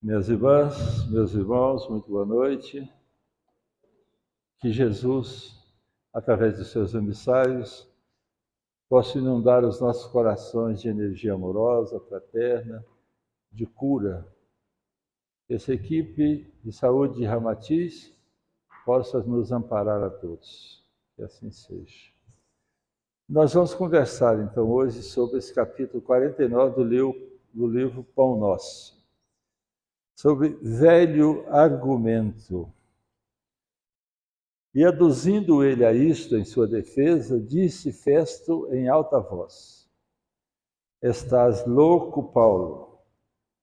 Minhas irmãs, meus irmãos, muito boa noite. Que Jesus, através dos seus emissários, possa inundar os nossos corações de energia amorosa, fraterna, de cura. Que essa equipe de saúde de Ramatiz possa nos amparar a todos. Que assim seja. Nós vamos conversar, então, hoje sobre esse capítulo 49 do livro Pão Nosso, sobre velho argumento. E aduzindo ele a isto em sua defesa, disse Festo em alta voz: Estás louco, Paulo.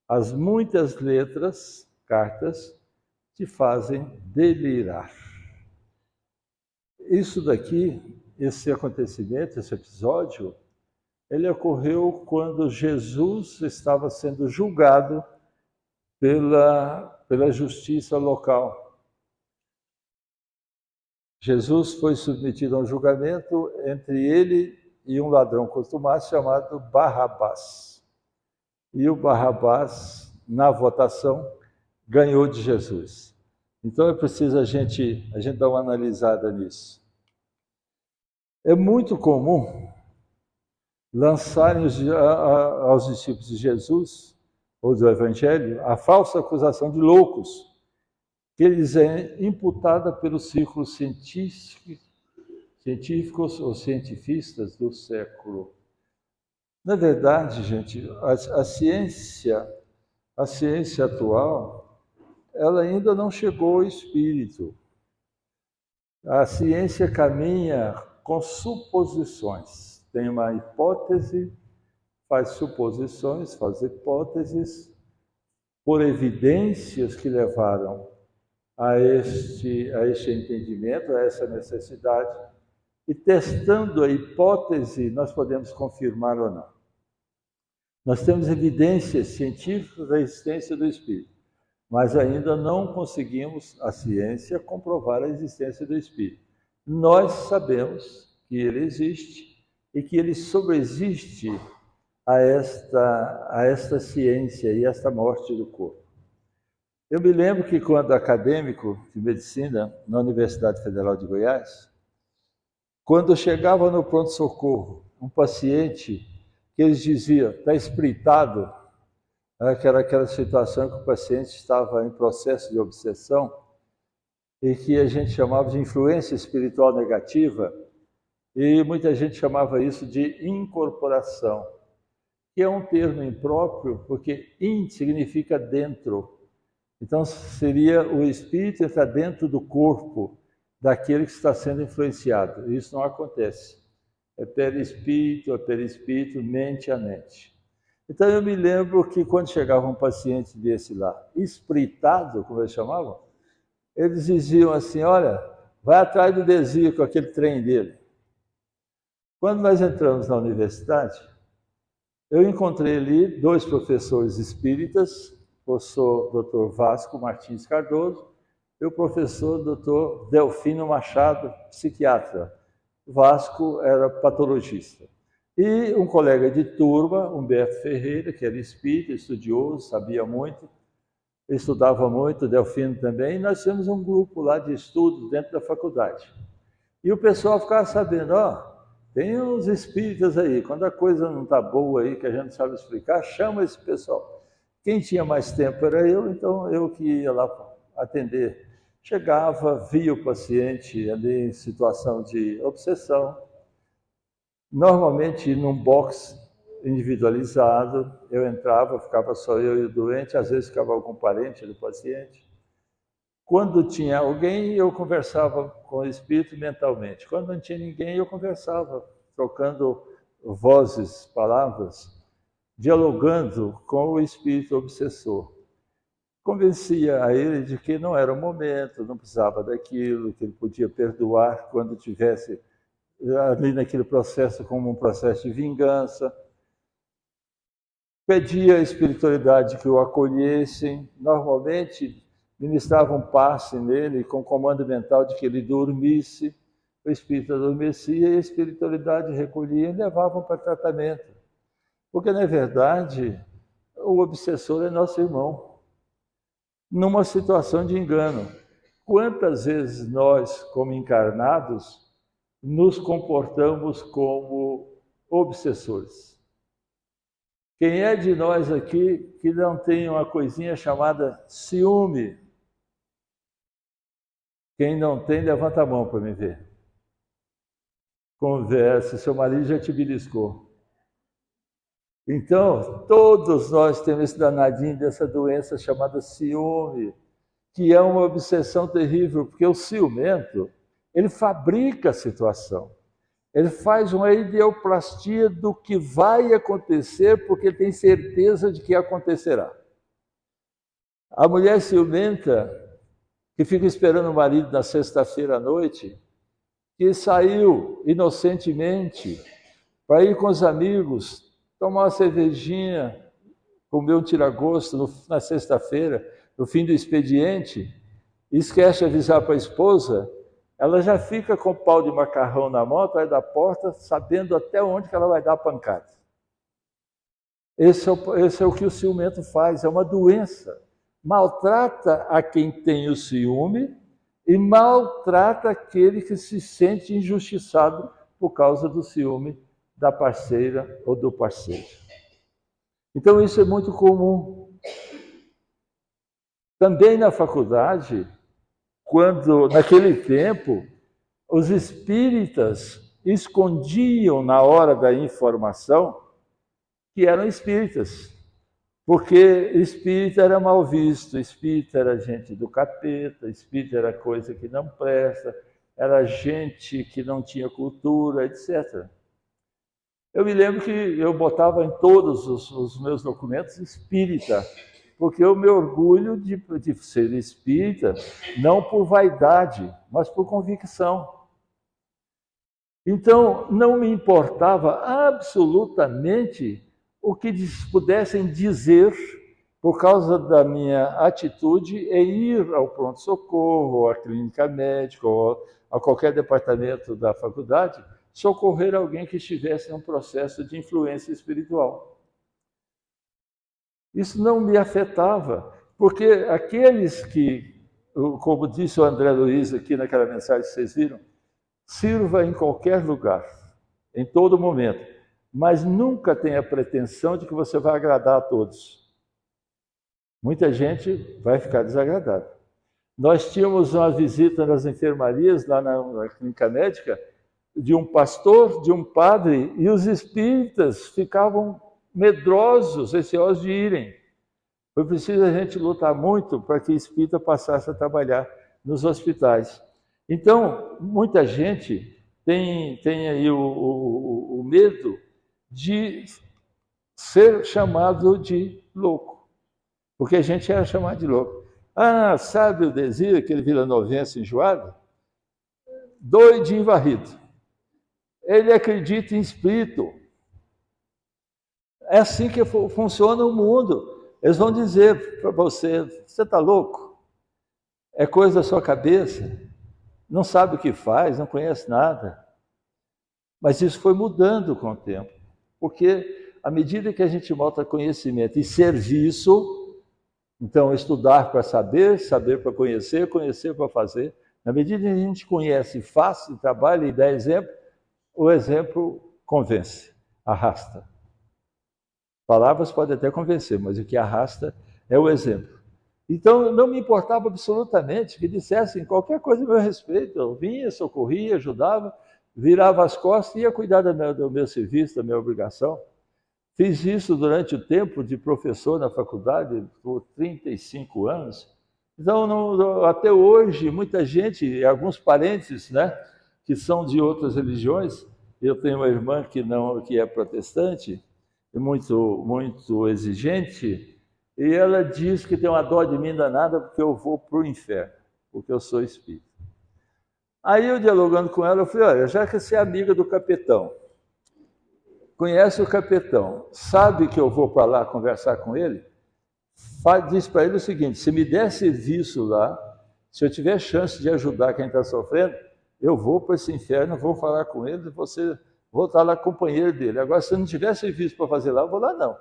As muitas cartas, te fazem delirar. Isso daqui, esse acontecimento, esse episódio, ele ocorreu quando Jesus estava sendo julgado pela justiça local. Jesus foi submetido a um julgamento entre ele e um ladrão contumaz chamado Barrabás. E o Barrabás, na votação, ganhou de Jesus. Então é preciso a gente dar uma analisada nisso. É muito comum lançarem aos discípulos de Jesus, ou do Evangelho, a falsa acusação de loucos, que lhes é imputada pelos círculos científicos ou cientifistas do século. Na verdade, gente, a ciência atual, ela ainda não chegou ao espírito. A ciência caminha com suposições. Tem uma hipótese, faz suposições, faz hipóteses, por evidências que levaram a este entendimento, a essa necessidade, e testando a hipótese, nós podemos confirmar ou não. Nós temos evidências científicas da existência do Espírito, mas ainda não conseguimos, a ciência, comprovar a existência do Espírito. Nós sabemos que ele existe e que ele sobreexiste a esta ciência e esta morte do corpo. Eu me lembro que quando acadêmico de medicina na Universidade Federal de Goiás, quando chegava no pronto-socorro um paciente que eles diziam, está espritado, que era aquela situação que o paciente estava em processo de obsessão e que a gente chamava de influência espiritual negativa, e muita gente chamava isso de incorporação, que é um termo impróprio, porque in significa dentro. Então, seria o espírito entrar dentro do corpo daquele que está sendo influenciado. Isso não acontece. É perispírito, mente a mente. Então, eu me lembro que quando chegava um paciente desse lá, espritado, como eles chamavam, eles diziam assim, olha, vai atrás do desvio com aquele trem dele. Quando nós entramos na universidade, eu encontrei ali dois professores espíritas, o professor Dr. Vasco Martins Cardoso e o professor Dr. Delfino Machado, psiquiatra. Vasco era patologista. E um colega de turma, Humberto Ferreira, que era espírita, estudioso, sabia muito, estudava muito, Delfino também, e nós tínhamos um grupo lá de estudos dentro da faculdade. E o pessoal ficava sabendo, tem uns espíritas aí, quando a coisa não está boa aí, que a gente não sabe explicar, chama esse pessoal. Quem tinha mais tempo era eu, então eu que ia lá atender. Chegava, via o paciente ali em situação de obsessão, normalmente num box individualizado, eu entrava, ficava só eu e o doente, às vezes ficava algum parente do paciente. Quando tinha alguém, eu conversava com o espírito mentalmente. Quando não tinha ninguém, eu conversava, trocando vozes, palavras, dialogando com o espírito obsessor. Convencia a ele de que não era o momento, não precisava daquilo, que ele podia perdoar quando tivesse ali naquele processo como um processo de vingança. Pedia à espiritualidade que o acolhessem, normalmente ministravam um passe nele com comando mental de que ele dormisse, o espírito adormecia e a espiritualidade recolhia e levavam para tratamento. Porque, na verdade, o obsessor é nosso irmão. numa situação de engano. Quantas vezes nós, como encarnados, nos comportamos como obsessores? Quem é de nós aqui que não tem uma coisinha chamada ciúme? Quem não tem, levanta a mão para me ver. Converse, seu marido já te beliscou. Então, todos nós temos esse danadinho dessa doença chamada ciúme, que é uma obsessão terrível, porque o ciumento, ele fabrica a situação. Ele faz uma ideoplastia do que vai acontecer, porque tem certeza de que acontecerá. A mulher ciumenta, que fica esperando o marido na sexta-feira à noite, que saiu inocentemente para ir com os amigos, tomar uma cervejinha, comer um tira-gosto na sexta-feira, no fim do expediente, e esquece de avisar para a esposa, ela já fica com o pau de macarrão na mão, atrás da porta, sabendo até onde que ela vai dar a pancada. Esse é o que o ciumento faz, é uma doença. Maltrata a quem tem o ciúme e maltrata aquele que se sente injustiçado por causa do ciúme da parceira ou do parceiro. Então isso é muito comum. Também na faculdade, quando naquele tempo os espíritas escondiam na hora da informação que eram espíritas, porque espírita era mal visto, espírita era gente do capeta, espírita era coisa que não presta, era gente que não tinha cultura, etc. Eu me lembro que eu botava em todos os meus documentos espírita, porque eu me orgulho de ser espírita, não por vaidade, mas por convicção. Então, não me importava absolutamente o que pudessem dizer por causa da minha atitude em ir ao pronto-socorro, à clínica médica, ou a qualquer departamento da faculdade, socorrer alguém que estivesse em um processo de influência espiritual. Isso não me afetava, porque aqueles que, como disse o André Luiz aqui naquela mensagem que vocês viram, sirva em qualquer lugar, em todo momento, mas nunca tenha pretensão de que você vai agradar a todos. Muita gente vai ficar desagradada. Nós tínhamos uma visita nas enfermarias, lá na clínica médica, de um pastor, de um padre, e os espíritas ficavam medrosos, receosos de irem. Foi preciso a gente lutar muito para que espírita passasse a trabalhar nos hospitais. Então, muita gente tem aí o medo de ser chamado de louco, porque a gente era chamado de louco. Ah, sabe o Desir, aquele vilanovense enjoado? Doidinho varrido. Ele acredita em espírito. É assim que funciona o mundo. Eles vão dizer para você, você está louco? É coisa da sua cabeça? Não sabe o que faz, não conhece nada. Mas isso foi mudando com o tempo. Porque à medida que a gente mostra conhecimento e serviço, então estudar para saber, saber para conhecer, conhecer para fazer, na medida que a gente conhece, faz, trabalha e dá exemplo, o exemplo convence, arrasta. Palavras podem até convencer, mas o que arrasta é o exemplo. Então, não me importava absolutamente que dissessem qualquer coisa a meu respeito. Eu vinha, socorria, ajudava, virava as costas e ia cuidar do meu serviço, da minha obrigação. Fiz isso durante o tempo de professor na faculdade, por 35 anos. Então, até hoje, muita gente, alguns parentes, né, que são de outras religiões, eu tenho uma irmã que é protestante, muito exigente, e ela diz que tem uma dó de mim danada porque eu vou para o inferno, porque eu sou espírita. Aí eu dialogando com ela, eu falei, olha, já que você é amiga do capitão, conhece o capitão, sabe que eu vou para lá conversar com ele, diz para ele o seguinte, se me der serviço lá, se eu tiver chance de ajudar quem está sofrendo, eu vou para esse inferno, vou falar com ele, vou estar lá companheiro dele. Agora, se eu não tiver serviço para fazer lá, eu vou lá não.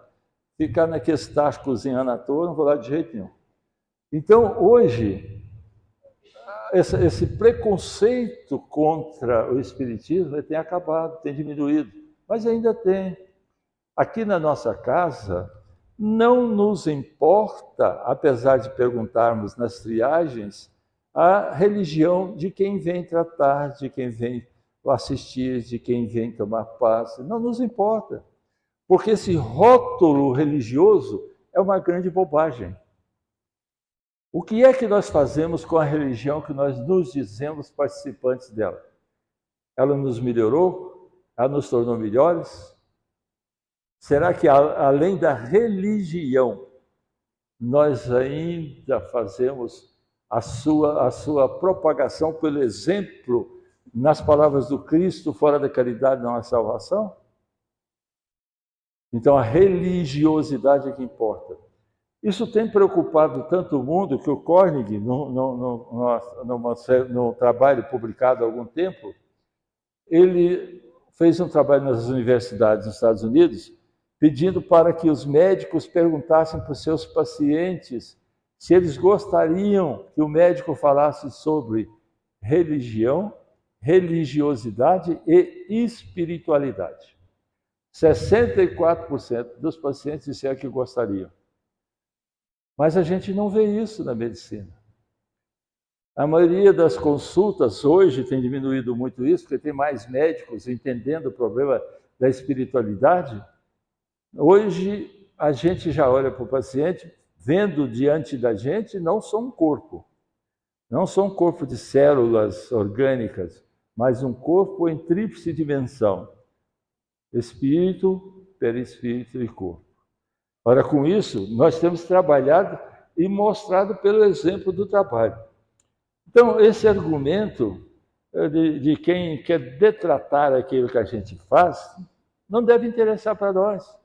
Ficar naquele tacho cozinhando à toa, não vou lá de jeito nenhum. Então, hoje, esse preconceito contra o Espiritismo tem acabado, tem diminuído, mas ainda tem. Aqui na nossa casa, não nos importa, apesar de perguntarmos nas triagens, a religião de quem vem tratar, de quem vem assistir, de quem vem tomar passe. Não nos importa, porque esse rótulo religioso é uma grande bobagem. O que é que nós fazemos com a religião que nós nos dizemos participantes dela? Ela nos melhorou? Ela nos tornou melhores? Será que, além da religião, nós ainda fazemos a sua propagação pelo exemplo nas palavras do Cristo, fora da caridade não há salvação? Então, a religiosidade é que importa. Isso tem preocupado tanto o mundo que o Carnegie, no trabalho publicado há algum tempo, ele fez um trabalho nas universidades dos Estados Unidos, pedindo para que os médicos perguntassem para os seus pacientes se eles gostariam que o médico falasse sobre religião, religiosidade e espiritualidade. 64% dos pacientes disseram que gostariam. Mas a gente não vê isso na medicina. A maioria das consultas hoje tem diminuído muito isso, porque tem mais médicos entendendo o problema da espiritualidade. Hoje a gente já olha para o paciente, vendo diante da gente não só um corpo, não só um corpo de células orgânicas, mas um corpo em tríplice dimensão: espírito, perispírito e corpo. Ora, com isso, nós temos trabalhado e mostrado pelo exemplo do trabalho. Então, esse argumento de quem quer detratar aquilo que a gente faz, não deve interessar para nós.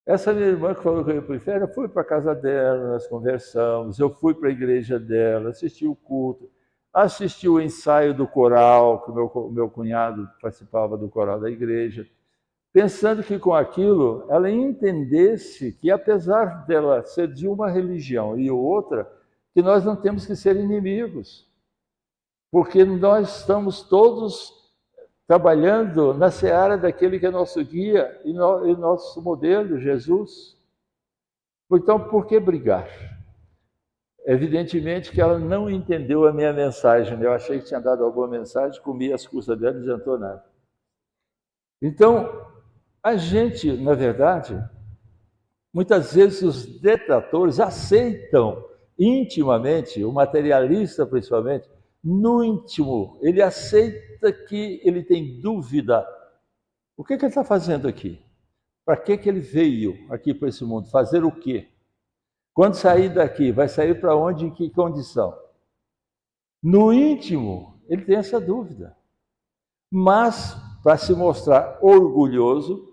Essa minha irmã que falou que eu ia para o inferno, eu fui para a casa dela, nós conversamos, eu fui para a igreja dela, assisti o culto, assisti o ensaio do coral, que o meu cunhado participava do coral da igreja, pensando que com aquilo ela entendesse que, apesar dela ser de uma religião e outra, que nós não temos que ser inimigos, porque nós estamos todos trabalhando na seara daquele que é nosso guia e nosso modelo, Jesus. Então, por que brigar? Evidentemente que ela não entendeu a minha mensagem. Eu achei que tinha dado alguma mensagem, comi as custas dela e não adiantou nada. Então, a gente, na verdade, muitas vezes os detratores aceitam intimamente, o materialista principalmente, no íntimo, ele aceita que ele tem dúvida. O que ele está fazendo aqui? Para que ele veio aqui para esse mundo? Fazer o quê? Quando sair daqui, vai sair para onde, em que condição? No íntimo, ele tem essa dúvida. Mas, para se mostrar orgulhoso,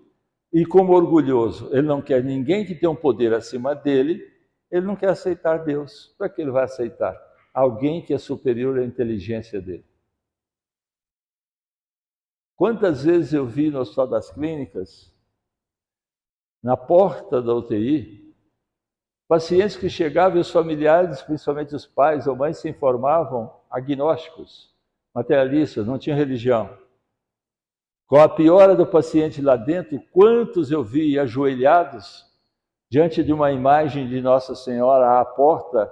e como orgulhoso, ele não quer ninguém que tenha um poder acima dele, ele não quer aceitar Deus. Para que ele vai aceitar? Alguém que é superior à inteligência dele. Quantas vezes eu vi no Hospital das Clínicas, na porta da UTI, pacientes que chegavam e os familiares, principalmente os pais ou mães, se informavam agnósticos, materialistas, não tinham religião. Com a piora do paciente lá dentro, quantos eu vi ajoelhados diante de uma imagem de Nossa Senhora à porta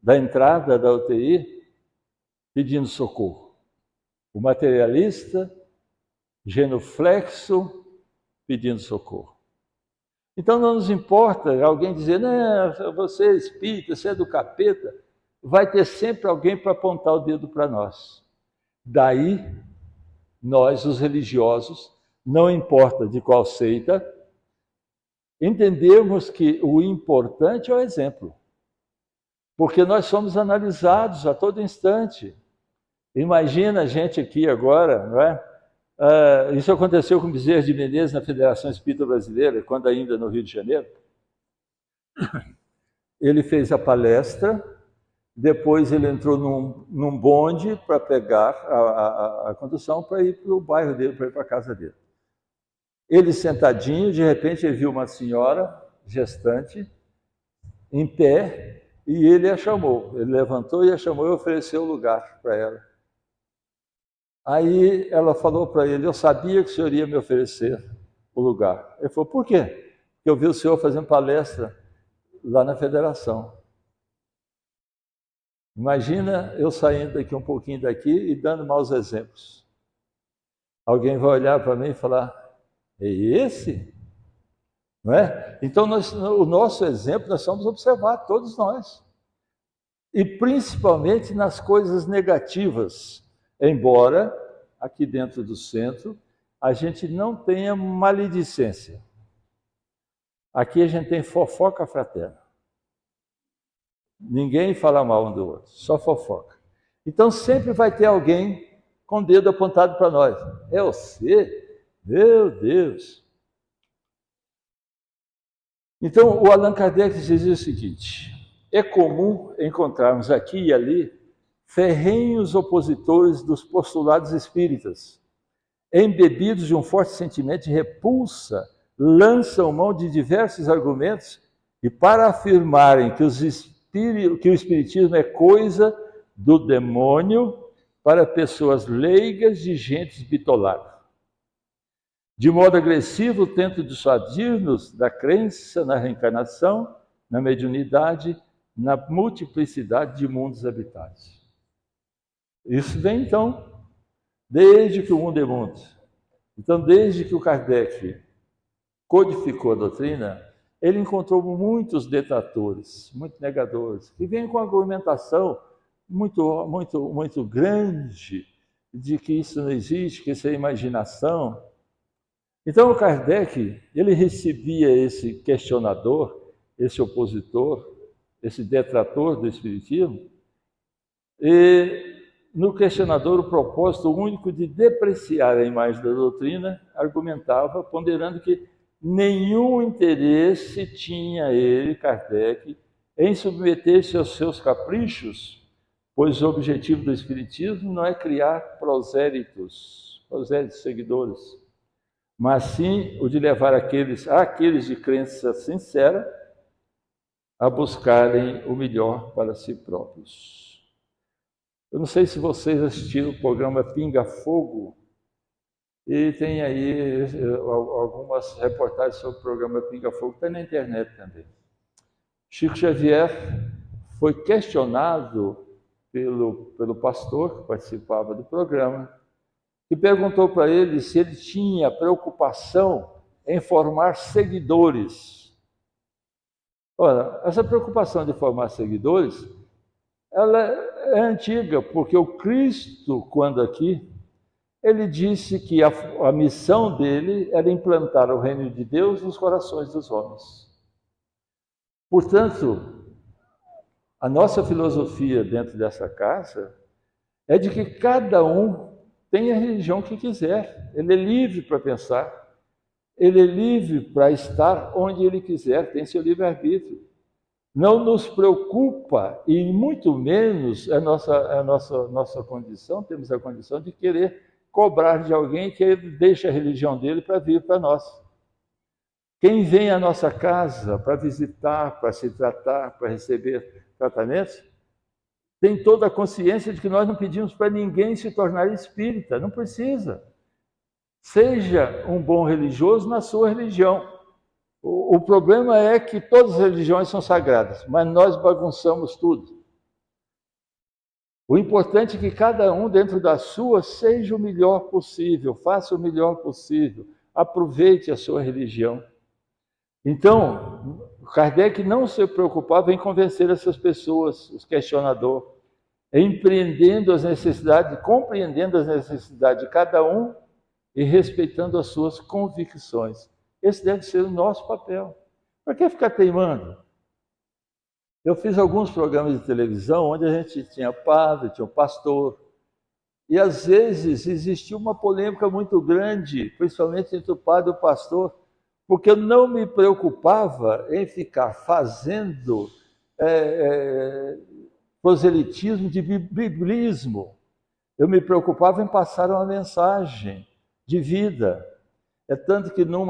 da entrada da UTI, pedindo socorro. O materialista, genuflexo, pedindo socorro. Então não nos importa alguém dizer, não, você é espírita, você é do capeta, vai ter sempre alguém para apontar o dedo para nós. Daí, nós, os religiosos, não importa de qual seita, entendemos que o importante é o exemplo. Porque nós somos analisados a todo instante. Imagina a gente aqui agora, não é? Isso aconteceu com Bezerra de Menezes na Federação Espírita Brasileira, quando ainda no Rio de Janeiro. Ele fez a palestra, depois ele entrou num bonde para pegar a condução para ir para o bairro dele, para ir para a casa dele. Ele sentadinho, de repente ele viu uma senhora gestante, em pé, e ele a chamou. Ele levantou e a chamou e ofereceu o lugar para ela. Aí ela falou para ele, eu sabia que o senhor ia me oferecer o lugar. Ele falou, por quê? Porque eu vi o senhor fazendo palestra lá na federação. Imagina eu saindo daqui um pouquinho daqui e dando maus exemplos. Alguém vai olhar para mim e falar, é esse? Não é? Então, o nosso exemplo, nós vamos observar, todos nós. E principalmente nas coisas negativas. Embora, aqui dentro do centro, a gente não tenha maledicência. Aqui a gente tem fofoca fraterna. Ninguém fala mal um do outro, só fofoca. Então sempre vai ter alguém com o dedo apontado para nós. É você? Meu Deus! Então o Allan Kardec dizia o seguinte, é comum encontrarmos aqui e ali ferrenhos opositores dos postulados espíritas, embebidos de um forte sentimento de repulsa, lançam mão de diversos argumentos e para afirmarem que o espiritismo é coisa do demônio para pessoas leigas de gentes bitoladas. De modo agressivo, tento dissuadir-nos da crença na reencarnação, na mediunidade, na multiplicidade de mundos habitados. Isso vem, então, desde que o mundo é mundo. Então, desde que o Kardec codificou a doutrina, ele encontrou muitos detratores, muitos negadores, que vêm com argumentação muito grande de que isso não existe, que isso é imaginação. Então o Kardec, ele recebia esse questionador, esse opositor, esse detrator do Espiritismo, e no questionador o propósito único de depreciar a imagem da doutrina, argumentava, ponderando que nenhum interesse tinha ele, Kardec, em submeter-se aos seus caprichos, pois o objetivo do Espiritismo não é criar prosélitos seguidores, mas sim o de levar aqueles de crença sincera a buscarem o melhor para si próprios. Eu não sei se vocês assistiram o programa Pinga Fogo, e tem aí algumas reportagens sobre o programa Pinga Fogo, está na internet também. Chico Xavier foi questionado pelo pastor que participava do programa, e perguntou para ele se ele tinha preocupação em formar seguidores. Olha, essa preocupação de formar seguidores, ela é antiga, porque o Cristo, quando aqui, ele disse que a missão dele era implantar o reino de Deus nos corações dos homens. Portanto, a nossa filosofia dentro dessa casa é de que cada um tem a religião que quiser. Ele é livre para pensar, ele é livre para estar onde ele quiser, tem seu livre-arbítrio. Não nos preocupa, e muito menos a nossa condição, temos a condição de querer cobrar de alguém que ele deixe a religião dele para vir para nós. Quem vem à nossa casa para visitar, para se tratar, para receber tratamentos, tem toda a consciência de que nós não pedimos para ninguém se tornar espírita, não precisa. Seja um bom religioso na sua religião. O problema é que todas as religiões são sagradas, mas nós bagunçamos tudo. O importante é que cada um dentro da sua seja o melhor possível, faça o melhor possível, aproveite a sua religião. Então, Kardec não se preocupava em convencer essas pessoas, os questionadores, compreendendo as necessidades de cada um e respeitando as suas convicções. Esse deve ser o nosso papel. Para que ficar teimando? Eu fiz alguns programas de televisão onde a gente tinha padre, tinha um pastor, e às vezes existia uma polêmica muito grande, principalmente entre o padre e o pastor, porque eu não me preocupava em ficar fazendo proselitismo de biblismo. Eu me preocupava em passar uma mensagem de vida. É tanto que num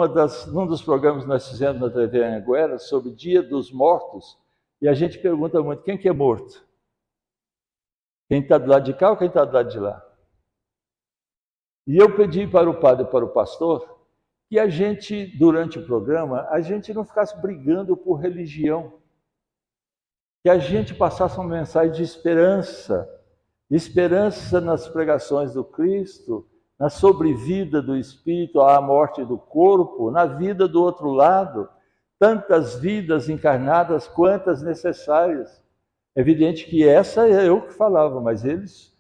dos programas que nós fizemos na TV Anhanguera, sobre Dia dos Mortos, E a gente pergunta muito, quem que é morto? Quem está do lado de cá ou quem está do lado de lá? E eu pedi para o padre e para o pastor que a gente, durante o programa, a gente não ficasse brigando por religião. Que a gente passasse uma mensagem de esperança. Esperança nas pregações do Cristo, na sobrevida do espírito à morte do corpo, na vida do outro lado, tantas vidas encarnadas quantas necessárias. É evidente que essa é eu que falava, mas eles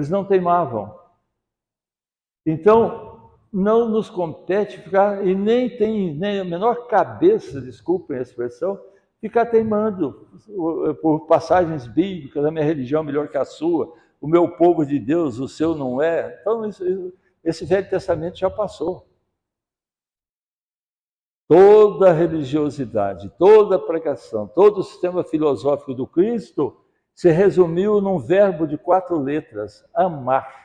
não teimavam. Então, não nos compete ficar, e nem tem nem a menor cabeça, desculpem a expressão, ficar teimando por passagens bíblicas, a minha religião é melhor que a sua, o meu povo de Deus, o seu não é. Então, esse Velho Testamento já passou. Toda a religiosidade, toda a pregação, todo o sistema filosófico do Cristo se resumiu num verbo de 4 letras: amar.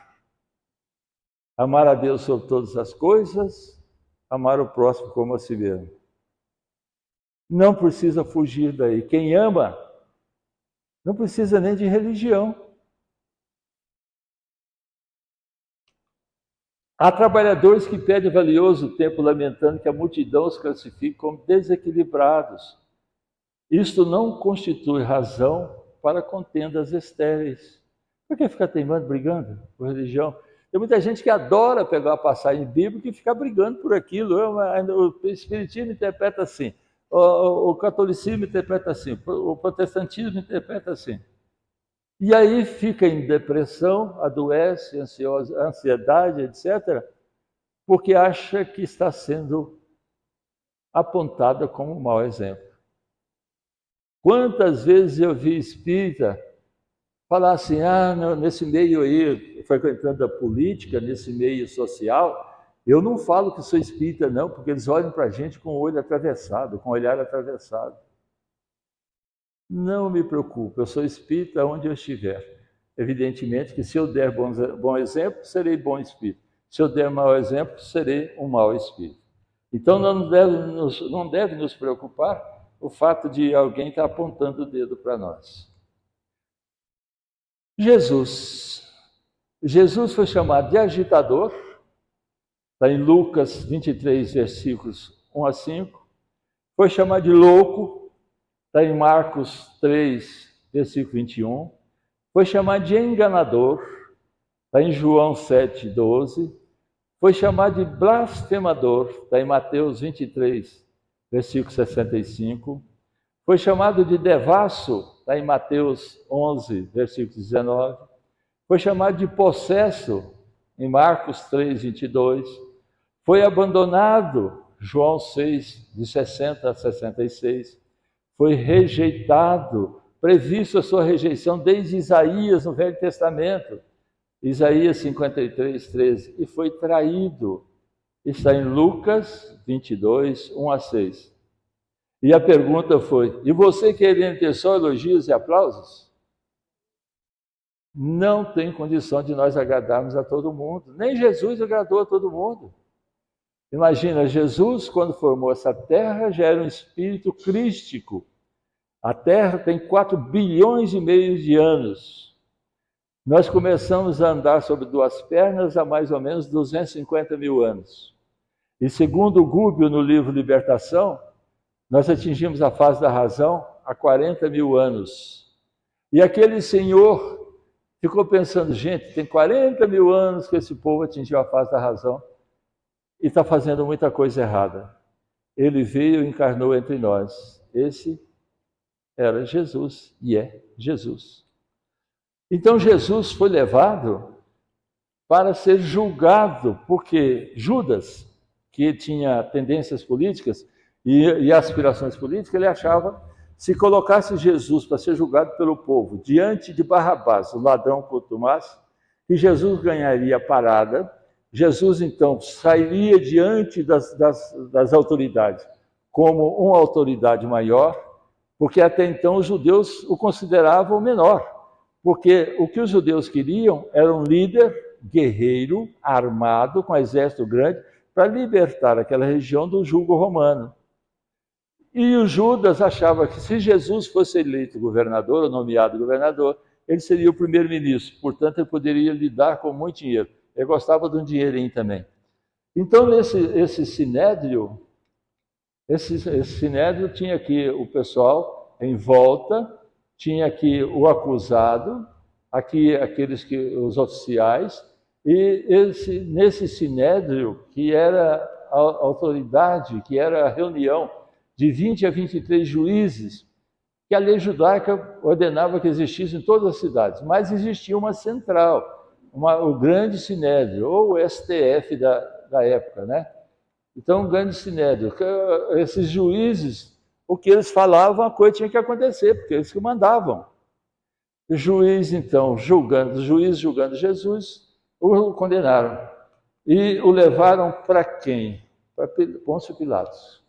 Amar a Deus sobre todas as coisas, amar o próximo como a si mesmo. Não precisa fugir daí. Quem ama não precisa nem de religião. Há trabalhadores que pedem valioso tempo lamentando que a multidão os classifique como desequilibrados. Isto não constitui razão para contendas estéreis. Por que ficar teimando, brigando por religião? Tem muita gente que adora pegar a passagem bíblica e ficar brigando por aquilo. O Espiritismo interpreta assim, o catolicismo interpreta assim, o protestantismo interpreta assim. E aí fica em depressão, adoece, ansiedade, etc., porque acha que está sendo apontada como um mau exemplo. Quantas vezes eu vi espírita falar assim, nesse meio aí, frequentando a política, nesse meio social, eu não falo que sou espírita não, porque eles olham para a gente com o olho atravessado, com o olhar atravessado. Não me preocupo, eu sou espírita onde eu estiver. Evidentemente que se eu der bom exemplo, serei bom espírito. Se eu der mau exemplo, serei um mau espírito. Então não deve nos preocupar o fato de alguém estar apontando o dedo para nós. Jesus foi chamado de agitador, está em Lucas 23, versículos 1 a 5. Foi chamado de louco, está em Marcos 3, versículo 21. Foi chamado de enganador, está em João 7, 12. Foi chamado de blasfemador, está em Mateus 23, versículo 65. Foi chamado de devasso, está em Mateus 11, versículo 19. Foi chamado de possesso, em Marcos 3, 22. Foi abandonado, João 6, de 60 a 66. Foi rejeitado, previsto a sua rejeição desde Isaías, no Velho Testamento. Isaías 53, 13. E foi traído. Está em Lucas 22, 1 a 6. E a pergunta foi, e você querendo ter só elogios e aplausos? Não tem condição de nós agradarmos a todo mundo. Nem Jesus agradou a todo mundo. Imagina, Jesus, quando formou essa terra, já era um espírito crístico. A Terra tem 4 bilhões e meio de anos. Nós começamos a andar sobre 2 pernas há mais ou menos 250 mil anos. E segundo o Gubbio, no livro Libertação, nós atingimos a fase da razão há 40 mil anos. E aquele senhor ficou pensando, gente, tem 40 mil anos que esse povo atingiu a fase da razão e está fazendo muita coisa errada. Ele veio e encarnou entre nós. Esse era Jesus e é Jesus. Então Jesus foi levado para ser julgado, porque Judas, que tinha tendências políticas e aspirações políticas, ele achava, se colocasse Jesus para ser julgado pelo povo, diante de Barrabás, o ladrão contumaz, que Jesus ganharia a parada, Jesus então sairia diante das autoridades como uma autoridade maior, porque até então os judeus o consideravam menor, porque o que os judeus queriam era um líder guerreiro, armado, com um exército grande, para libertar aquela região do jugo romano. E o Judas achava que se Jesus fosse eleito governador, ou nomeado governador, ele seria o primeiro-ministro, portanto ele poderia lidar com muito dinheiro. Ele gostava de um dinheirinho também. Então, esse sinédrio tinha aqui o pessoal em volta, tinha aqui o acusado, aqui os oficiais, e nesse sinédrio, que era a autoridade, que era a reunião de 20 a 23 juízes, que a lei judaica ordenava que existisse em todas as cidades, mas existia uma central, o grande sinédrio, ou o STF da época, né? Então, um grande sinédrio. Esses juízes, o que eles falavam, a coisa tinha que acontecer, porque eles que mandavam. O juiz, então, julgando Jesus, o condenaram. E o levaram para quem? Para Pôncio Pilatos.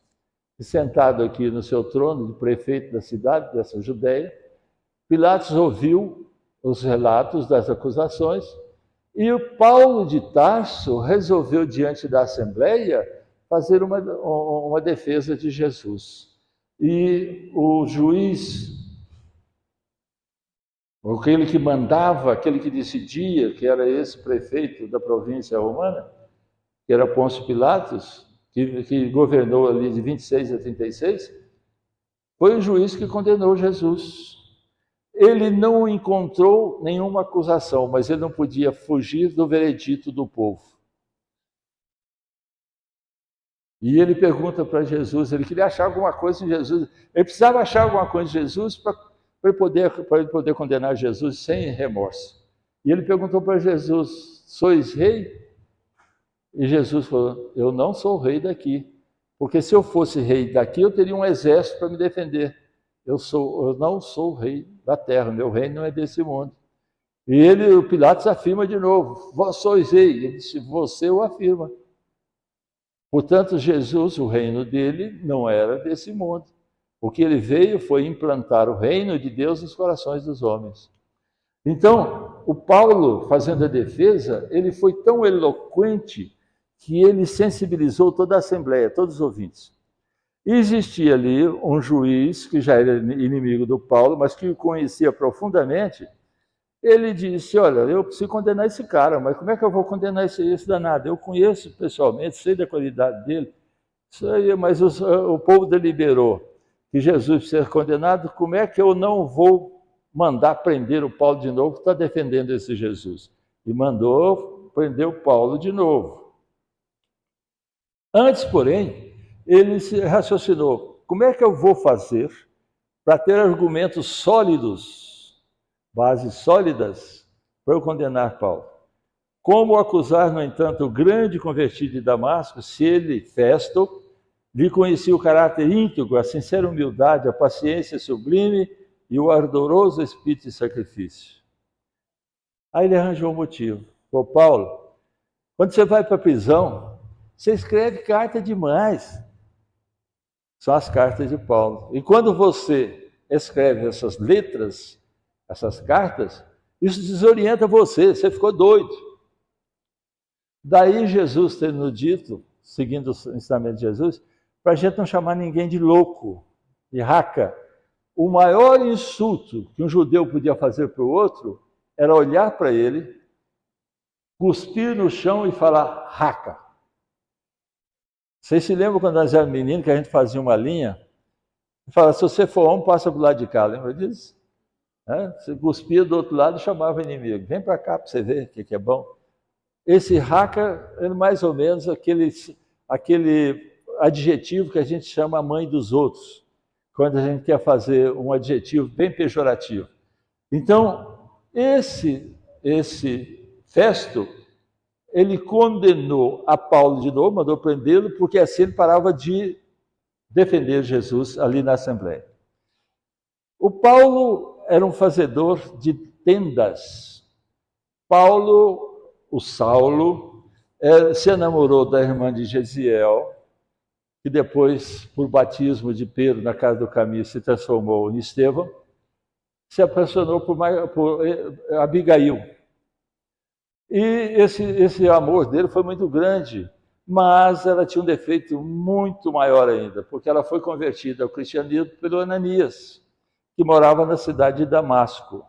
E sentado aqui no seu trono, de prefeito da cidade, dessa Judéia, Pilatos ouviu os relatos das acusações e o Paulo de Tarso resolveu, diante da Assembleia, fazer uma defesa de Jesus. E o juiz, aquele que mandava, aquele que decidia, que era esse prefeito da província romana, que era Pôncio Pilatos, que governou ali de 26 a 36, foi o juiz que condenou Jesus. Ele não encontrou nenhuma acusação, mas ele não podia fugir do veredito do povo. E ele pergunta para Jesus, ele queria achar alguma coisa em Jesus, ele precisava achar alguma coisa em Jesus para ele poder condenar Jesus sem remorso. E ele perguntou para Jesus, sois rei? E Jesus falou, eu não sou rei daqui, porque se eu fosse rei daqui, eu teria um exército para me defender. Eu não sou rei da terra, meu reino não é desse mundo. E o Pilatos afirma de novo, vós sois rei. Ele disse, você o afirma. Portanto, Jesus, o reino dele, não era desse mundo. O que ele veio foi implantar o reino de Deus nos corações dos homens. Então, o Paulo, fazendo a defesa, ele foi tão eloquente que ele sensibilizou toda a Assembleia, todos os ouvintes. E existia ali um juiz, que já era inimigo do Paulo, mas que o conhecia profundamente. Ele disse, olha, eu preciso condenar esse cara, mas como é que eu vou condenar esse danado? Eu conheço pessoalmente, sei da qualidade dele, isso aí, mas o povo deliberou que Jesus precisa ser condenado, como é que eu não vou mandar prender o Paulo de novo, que está defendendo esse Jesus? E mandou prender o Paulo de novo. Antes, porém, ele se raciocinou, como é que eu vou fazer para ter argumentos sólidos, bases sólidas, para eu condenar Paulo? Como acusar, no entanto, o grande convertido de Damasco, se ele, Festo, lhe conhecia o caráter íntegro, a sincera humildade, a paciência sublime e o ardoroso espírito de sacrifício? Aí ele arranjou um motivo. Pô, Paulo, quando você vai para a prisão, você escreve carta demais. São as cartas de Paulo. E quando você escreve essas letras, essas cartas, isso desorienta você ficou doido. Daí Jesus tendo dito, seguindo o ensinamento de Jesus, para a gente não chamar ninguém de louco, de raca. O maior insulto que um judeu podia fazer para o outro era olhar para ele, cuspir no chão e falar raca. Vocês se lembram quando nós éramos meninos que a gente fazia uma linha? E falava, se você for homem, passa para o lado de cá, lembra disso? Você cuspia do outro lado e chamava o inimigo. Vem para cá para você ver o que é bom. Esse raca é mais ou menos aquele adjetivo que a gente chama a mãe dos outros, quando a gente quer fazer um adjetivo bem pejorativo. Então, esse Festo, ele condenou a Paulo de novo, mandou prendê-lo, porque assim ele parava de defender Jesus ali na Assembleia. O Paulo era um fazedor de tendas. O Saulo, se enamorou da irmã de Gesiel, que depois, por batismo de Pedro na casa do caminho, se transformou em Estevão, se apaixonou por Abigail. E esse amor dele foi muito grande, Mas ela tinha um defeito muito maior ainda, porque ela foi convertida ao cristianismo pelo Ananias, que morava na cidade de Damasco.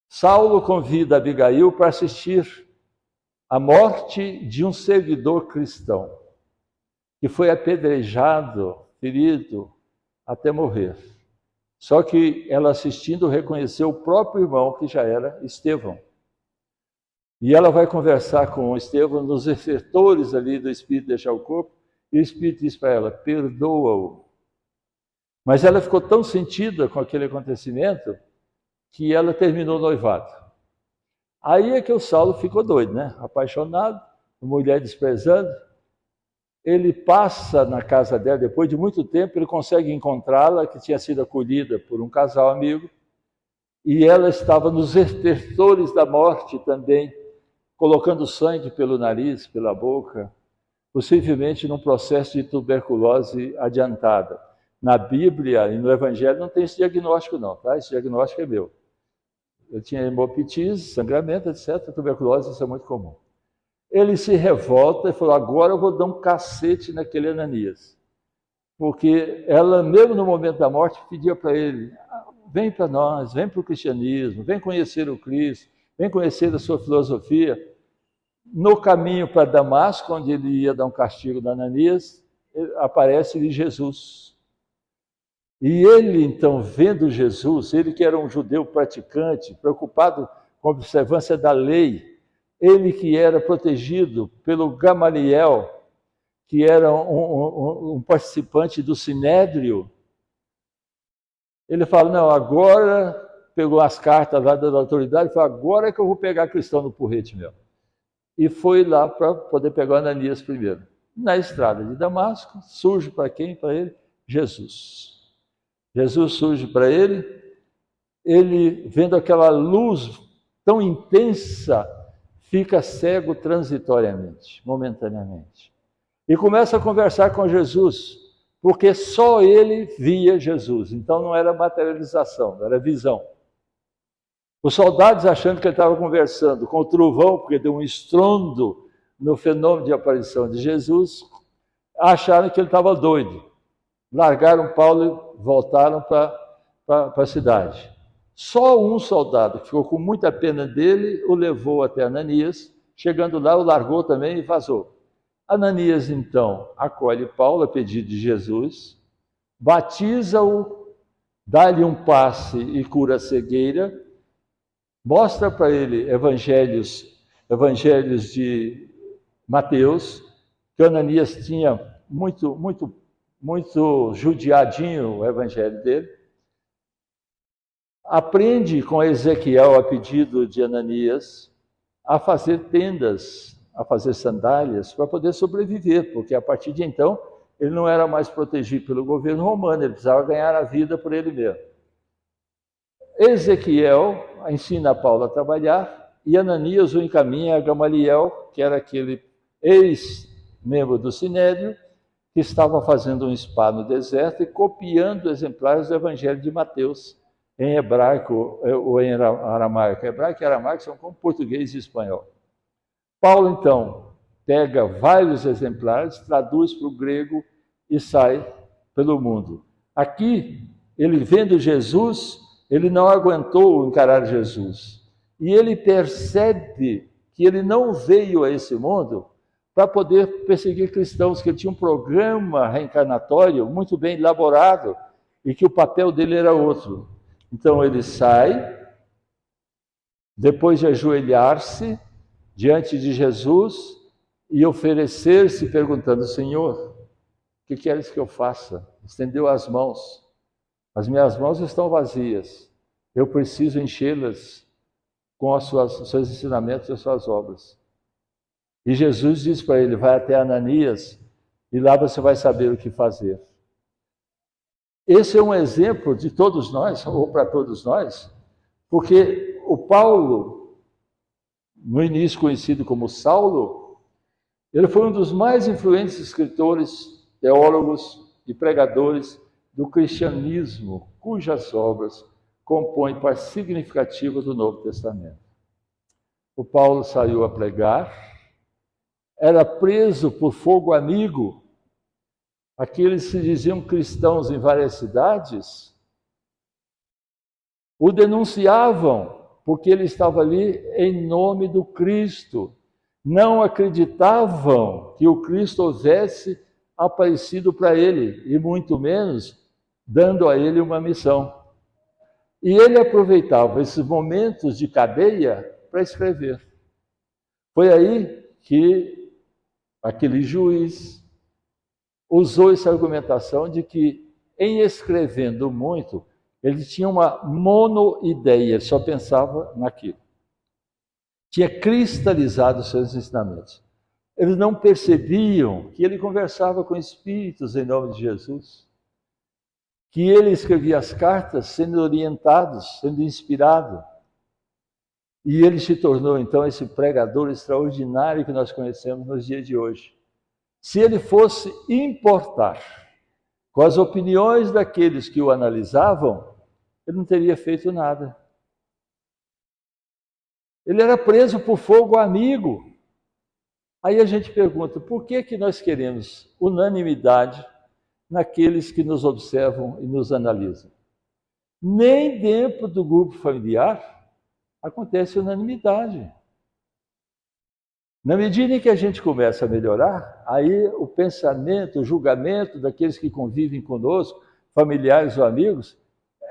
Saulo convida Abigail para assistir à morte de um seguidor cristão, que foi apedrejado, ferido, até morrer. Só que ela assistindo reconheceu o próprio irmão, que já era Estevão. E ela vai conversar com Estevão nos refletores ali do Espírito deixar o corpo, e o Espírito diz para ela, perdoa-o. Mas ela ficou tão sentida com aquele acontecimento que ela terminou o noivado. Aí é que o Saulo ficou doido, né? Apaixonado, mulher desprezando. Ele passa na casa dela, depois de muito tempo, ele consegue encontrá-la, que tinha sido acolhida por um casal amigo, e ela estava nos estertores da morte também, colocando sangue pelo nariz, pela boca, possivelmente num processo de tuberculose adiantada. Na Bíblia e no Evangelho não tem esse diagnóstico não, tá? Esse diagnóstico é meu. Eu tinha hemoptise, sangramento, etc. Tuberculose, isso é muito comum. Ele se revolta e falou, agora eu vou dar um cacete naquele Ananias. Porque ela, mesmo no momento da morte, pedia para ele, vem para nós, vem para o cristianismo, vem conhecer o Cristo, vem conhecer a sua filosofia. No caminho para Damasco, onde ele ia dar um castigo na Ananias, aparece-lhe Jesus. E ele, então, vendo Jesus, ele que era um judeu praticante, preocupado com a observância da lei, ele que era protegido pelo Gamaliel, que era um participante do Sinédrio, ele fala, não, agora, pegou as cartas lá da autoridade e falou, agora é que eu vou pegar cristão no porrete meu. E foi lá para poder pegar o Ananias primeiro. Na estrada de Damasco, surge para quem? Para ele? Jesus. Jesus surge para ele, vendo aquela luz tão intensa, fica cego transitoriamente, momentaneamente. E começa a conversar com Jesus, porque só ele via Jesus. Então não era materialização, não era visão. Os soldados, achando que ele estava conversando com o trovão, porque deu um estrondo no fenômeno de aparição de Jesus, acharam que ele estava doido. Largaram Paulo e voltaram para a cidade. Só um soldado, que ficou com muita pena dele, o levou até Ananias. Chegando lá, o largou também e vazou. Ananias, então, acolhe Paulo a pedido de Jesus, batiza-o, dá-lhe um passe e cura a cegueira, mostra para ele evangelhos de Mateus, que Ananias tinha muito judiadinho o evangelho dele. Aprende com Ezequiel, a pedido de Ananias, a fazer tendas, a fazer sandálias, para poder sobreviver, porque a partir de então ele não era mais protegido pelo governo romano, ele precisava ganhar a vida por ele mesmo. Ezequiel ensina Paulo a trabalhar e Ananias o encaminha a Gamaliel, que era aquele ex-membro do Sinédrio, que estava fazendo um spa no deserto e copiando exemplares do Evangelho de Mateus, em hebraico ou em aramaico. Hebraico e aramaico são como português e espanhol. Paulo, então, pega vários exemplares, traduz para o grego e sai pelo mundo. Aqui, ele vendo Jesus, ele não aguentou encarar Jesus. E ele percebe que ele não veio a esse mundo para poder perseguir cristãos, que ele tinha um programa reencarnatório muito bem elaborado e que o papel dele era outro. Então ele sai, depois de ajoelhar-se diante de Jesus e oferecer-se perguntando, Senhor, o que queres que eu faça? Estendeu as mãos. As minhas mãos estão vazias. Eu preciso enchê-las com os seus ensinamentos e as suas obras. E Jesus diz para ele, vai até Ananias e lá você vai saber o que fazer. Esse é um exemplo de todos nós, ou para todos nós, porque o Paulo, no início conhecido como Saulo, ele foi um dos mais influentes escritores, teólogos e pregadores do cristianismo, cujas obras compõem parte significativa do Novo Testamento. O Paulo saiu a pregar, era preso por fogo amigo. Aqueles que se diziam cristãos em várias cidades o denunciavam, porque ele estava ali em nome do Cristo. Não acreditavam que o Cristo houvesse aparecido para ele, e muito menos dando a ele uma missão. E ele aproveitava esses momentos de cadeia para escrever. Foi aí que aquele juiz usou essa argumentação de que, em escrevendo muito, ele tinha uma monoideia, ele só pensava naquilo. Tinha cristalizado os seus ensinamentos. Eles não percebiam que ele conversava com espíritos em nome de Jesus, que ele escrevia as cartas sendo orientado, sendo inspirado. E ele se tornou, então, esse pregador extraordinário que nós conhecemos nos dias de hoje. Se ele fosse importar com as opiniões daqueles que o analisavam, ele não teria feito nada. Ele era preso por fogo amigo. Aí a gente pergunta, por que nós queremos unanimidade naqueles que nos observam e nos analisam? Nem dentro do grupo familiar acontece unanimidade. Na medida em que a gente começa a melhorar, aí o pensamento, o julgamento daqueles que convivem conosco, familiares ou amigos,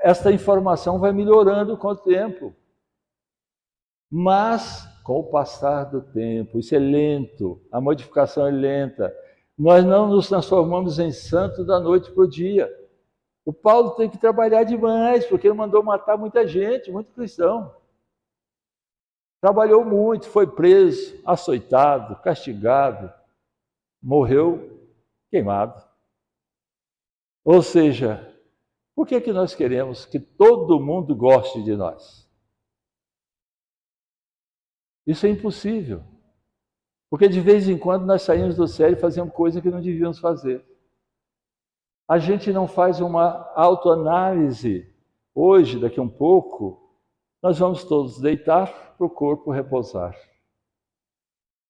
esta informação vai melhorando com o tempo. Mas, com o passar do tempo, isso é lento, a modificação é lenta. Nós não nos transformamos em santo da noite para o dia. O Paulo tem que trabalhar demais, porque ele mandou matar muita gente, muito cristão. Trabalhou muito, foi preso, açoitado, castigado, morreu queimado. Ou seja, por que nós queremos que todo mundo goste de nós? Isso é impossível. Porque de vez em quando nós saímos do sério e fazemos coisa que não devíamos fazer. A gente não faz uma autoanálise. Hoje, daqui a um pouco, nós vamos todos deitar para o corpo repousar.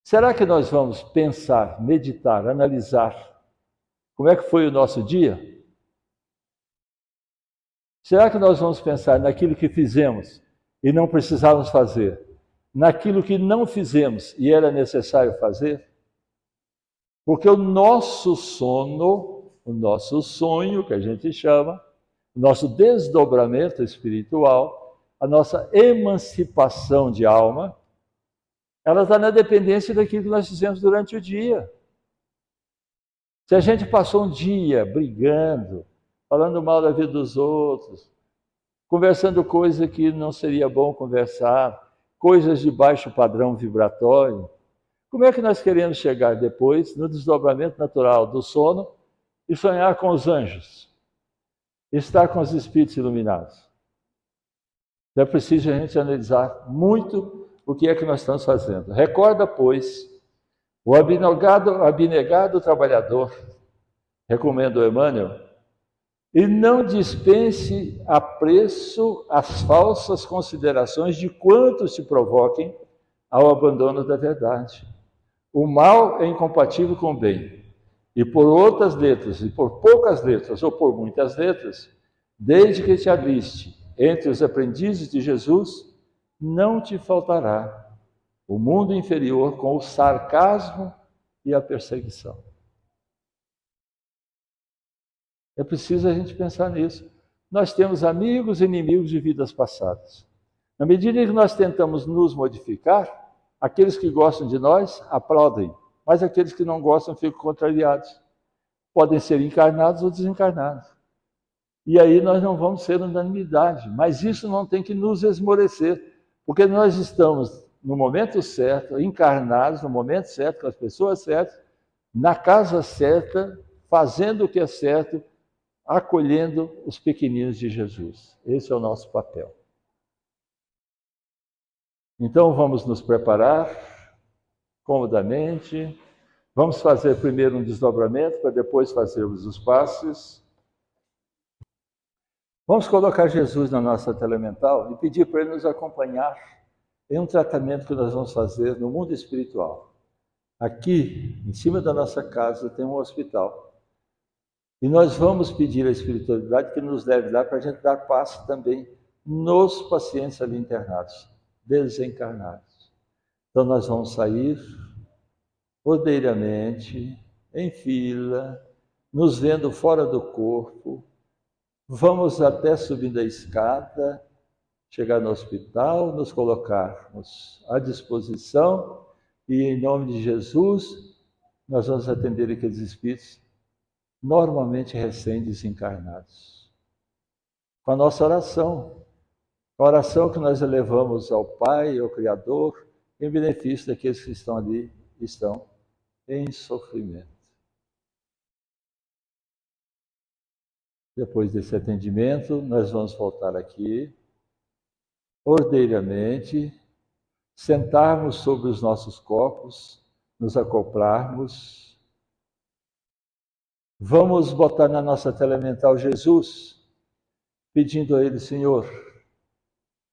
Será que nós vamos pensar, meditar, analisar como é que foi o nosso dia? Será que nós vamos pensar naquilo que fizemos e não precisávamos fazer? Naquilo que não fizemos e era necessário fazer? Porque o nosso sono, o nosso sonho, que a gente chama, o nosso desdobramento espiritual, a nossa emancipação de alma, ela está na dependência daquilo que nós fizemos durante o dia. Se a gente passou um dia brigando, falando mal da vida dos outros, conversando coisa que não seria bom conversar, coisas de baixo padrão vibratório, como é que nós queremos chegar depois no desdobramento natural do sono e sonhar com os anjos, estar com os espíritos iluminados? Então é preciso a gente analisar muito o que é que nós estamos fazendo. Recorda, pois, o abnegado trabalhador, recomendo Emmanuel, e não dispense a preço as falsas considerações de quantos te provoquem ao abandono da verdade. O mal é incompatível com o bem, e por outras letras, e por poucas letras, ou por muitas letras, desde que te aliste entre os aprendizes de Jesus, não te faltará o mundo inferior com o sarcasmo e a perseguição. É preciso a gente pensar nisso. Nós temos amigos e inimigos de vidas passadas. Na medida em que nós tentamos nos modificar, aqueles que gostam de nós aplaudem, mas aqueles que não gostam ficam contrariados. Podem ser encarnados ou desencarnados. E aí nós não vamos ser unanimidade, mas isso não tem que nos esmorecer, porque nós estamos no momento certo, encarnados no momento certo, com as pessoas certas, na casa certa, fazendo o que é certo, acolhendo os pequeninos de Jesus. Esse é o nosso papel. Então vamos nos preparar comodamente. Vamos fazer primeiro um desdobramento, para depois fazermos os passes. Vamos colocar Jesus na nossa tela mental e pedir para ele nos acompanhar em um tratamento que nós vamos fazer no mundo espiritual. Aqui, em cima da nossa casa, tem um hospital. E nós vamos pedir à espiritualidade que nos leve lá para a gente dar passe também nos pacientes ali internados, desencarnados. Então nós vamos sair ordeiramente, em fila, nos vendo fora do corpo, vamos até subindo a escada, chegar no hospital, nos colocarmos à disposição e, em nome de Jesus, nós vamos atender aqueles espíritos normalmente recém-desencarnados. Com a nossa oração, a oração que nós elevamos ao Pai, ao Criador, em benefício daqueles que estão ali, estão em sofrimento. Depois desse atendimento, nós vamos voltar aqui, ordeiramente, sentarmos sobre os nossos corpos, nos acoplarmos. Vamos botar na nossa tela mental Jesus, pedindo a Ele, Senhor,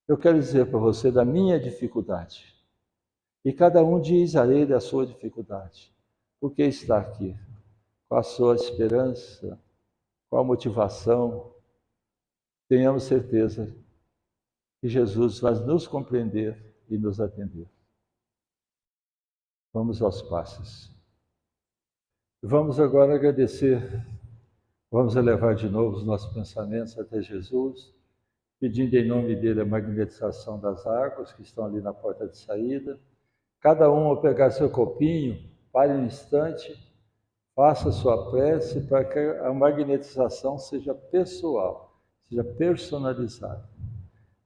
eu quero dizer para você da minha dificuldade. E cada um diz a Ele a sua dificuldade. Por que está aqui? Qual a sua esperança? Qual a motivação? Tenhamos certeza que Jesus vai nos compreender e nos atender. Vamos aos passos. Vamos agora agradecer, vamos elevar de novo os nossos pensamentos até Jesus, pedindo em nome dele a magnetização das águas que estão ali na porta de saída. Cada um ao pegar seu copinho, pare um instante, faça sua prece para que a magnetização seja pessoal, seja personalizada.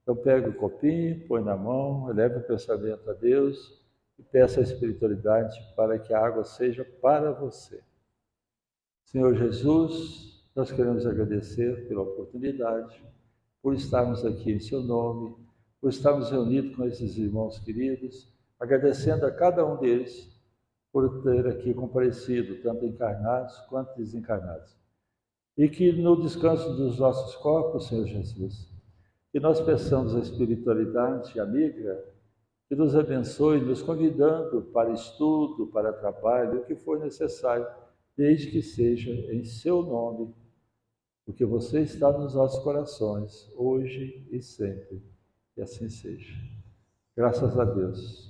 Então pega o copinho, põe na mão, eleva o pensamento a Deus e peça a espiritualidade para que a água seja para você. Senhor Jesus, nós queremos agradecer pela oportunidade, por estarmos aqui em seu nome, por estarmos reunidos com esses irmãos queridos, agradecendo a cada um deles por ter aqui comparecido, tanto encarnados quanto desencarnados. E que no descanso dos nossos corpos, Senhor Jesus, que nós peçamos a espiritualidade amiga que nos abençoe, nos convidando para estudo, para trabalho, o que for necessário, desde que seja em seu nome, porque você está nos nossos corações, hoje e sempre. Que assim seja. Graças a Deus.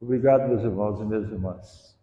Obrigado, meus irmãos e minhas irmãs.